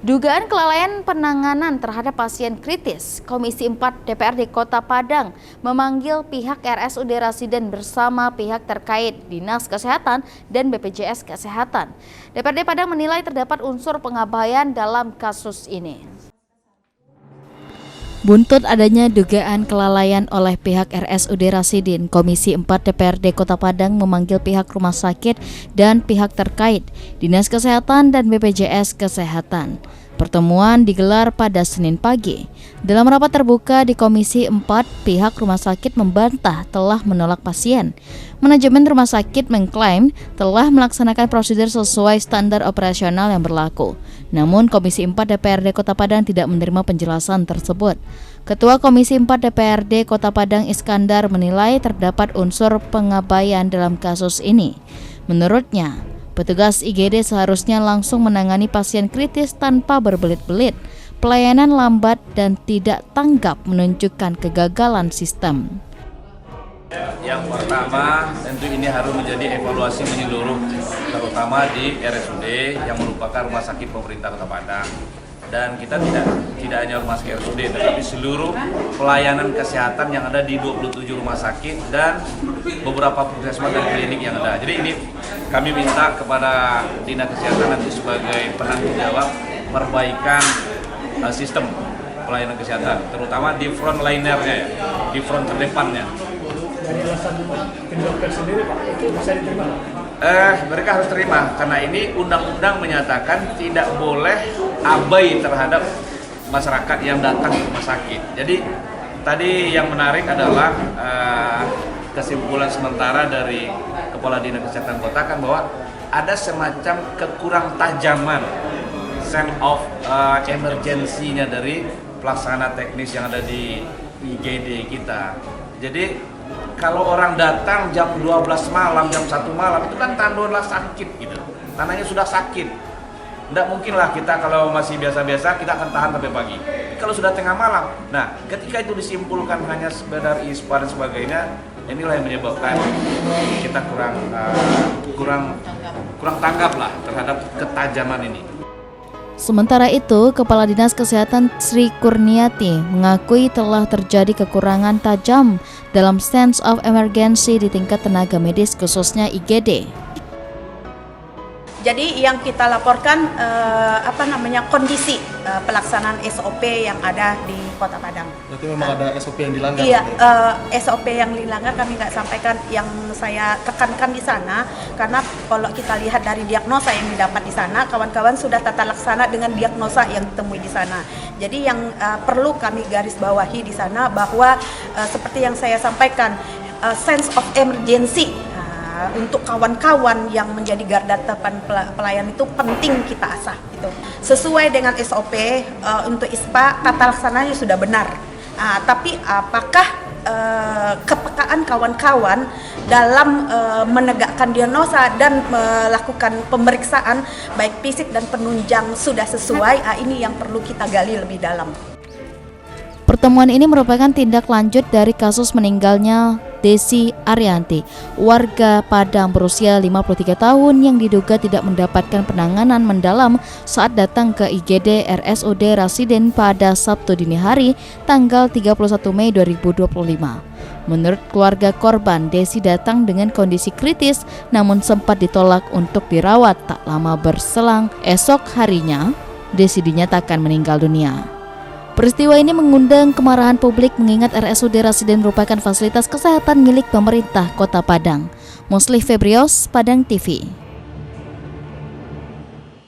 Dugaan kelalaian penanganan terhadap pasien kritis, Komisi 4 DPRD Kota Padang memanggil pihak RSUD Rasiden bersama pihak terkait Dinas Kesehatan dan BPJS Kesehatan. DPRD Padang menilai terdapat unsur pengabaian dalam kasus ini. Buntut adanya dugaan kelalaian oleh pihak RSUD Rasiden, Komisi 4 DPRD Kota Padang memanggil pihak rumah sakit dan pihak terkait, Dinas Kesehatan dan BPJS Kesehatan. Pertemuan digelar pada Senin pagi. Dalam rapat terbuka di Komisi 4, pihak rumah sakit membantah telah menolak pasien. Manajemen rumah sakit mengklaim telah melaksanakan prosedur sesuai standar operasional yang berlaku. Namun Komisi 4 DPRD Kota Padang tidak menerima penjelasan tersebut. Ketua Komisi 4 DPRD Kota Padang Iskandar menilai terdapat unsur pengabaian dalam kasus ini. Menurutnya, petugas IGD seharusnya langsung menangani pasien kritis tanpa berbelit-belit. Pelayanan lambat dan tidak tanggap menunjukkan kegagalan sistem. Yang pertama, tentu ini harus menjadi evaluasi menyeluruh, terutama di RSUD yang merupakan rumah sakit pemerintah Kota Padang. Dan kita tidak hanya rumah sakit RSUD, tetapi seluruh pelayanan kesehatan yang ada di 27 rumah sakit dan beberapa puskesmas dan klinik yang ada. Jadi ini kami minta kepada Dinas Kesehatan nanti sebagai penanggung jawab perbaikan sistem pelayanan kesehatan, terutama di front linernya ya, di front terdepannya. Dari alasan tim dokter sendiri Pak, itu bisa diterima? Mereka harus terima, karena ini undang-undang menyatakan tidak boleh abai terhadap masyarakat yang datang ke rumah sakit. Jadi tadi yang menarik adalah kesimpulan sementara dari Kepala Dinas Kesehatan Kota kan bahwa ada semacam kekurang tajaman sense of emergency-nya dari pelaksana teknis yang ada di IGD kita. Jadi kalau orang datang jam 12 malam, jam 1 malam, itu kan tandanya sakit gitu. Tandanya sudah sakit. Tidak mungkinlah kita kalau masih biasa-biasa, kita akan tahan sampai pagi. Kalau sudah tengah malam, nah ketika itu disimpulkan hanya sekedar ISPA dan sebagainya, inilah yang menyebabkan kita kurang tanggap lah terhadap ketajaman ini. Sementara itu, Kepala Dinas Kesehatan Sri Kurniati mengakui telah terjadi kekurangan tajam dalam sense of emergency di tingkat tenaga medis khususnya IGD. Jadi yang kita laporkan kondisi pelaksanaan SOP yang ada di Kota Padang. Berarti memang ada SOP yang dilanggar? Iya, SOP yang dilanggar kami nggak sampaikan. Yang saya tekankan di sana, karena kalau kita lihat dari diagnosa yang didapat di sana, kawan-kawan sudah tata laksana dengan diagnosa yang ditemui di sana. Jadi yang perlu kami garis bawahi di sana bahwa seperti yang saya sampaikan, sense of emergency untuk kawan-kawan yang menjadi garda depan pelayan itu penting kita asah gitu. Sesuai dengan SOP untuk ISPA tata laksananya sudah benar. Tapi apakah kepekaan kawan-kawan dalam menegakkan diagnosa dan melakukan pemeriksaan baik fisik dan penunjang sudah sesuai? Ini yang perlu kita gali lebih dalam. Pertemuan ini merupakan tindak lanjut dari kasus meninggalnya Desi Arianti, warga Padang berusia 53 tahun yang diduga tidak mendapatkan penanganan mendalam saat datang ke IGD RSUD Rasiden pada Sabtu dini hari, tanggal 31 Mei 2025. Menurut keluarga korban, Desi datang dengan kondisi kritis namun sempat ditolak untuk dirawat. Tak lama berselang, esok harinya, Desi dinyatakan meninggal dunia. Peristiwa ini mengundang kemarahan publik mengingat RSUD Rasiden merupakan fasilitas kesehatan milik pemerintah Kota Padang. Muslih Febrios, Padang TV.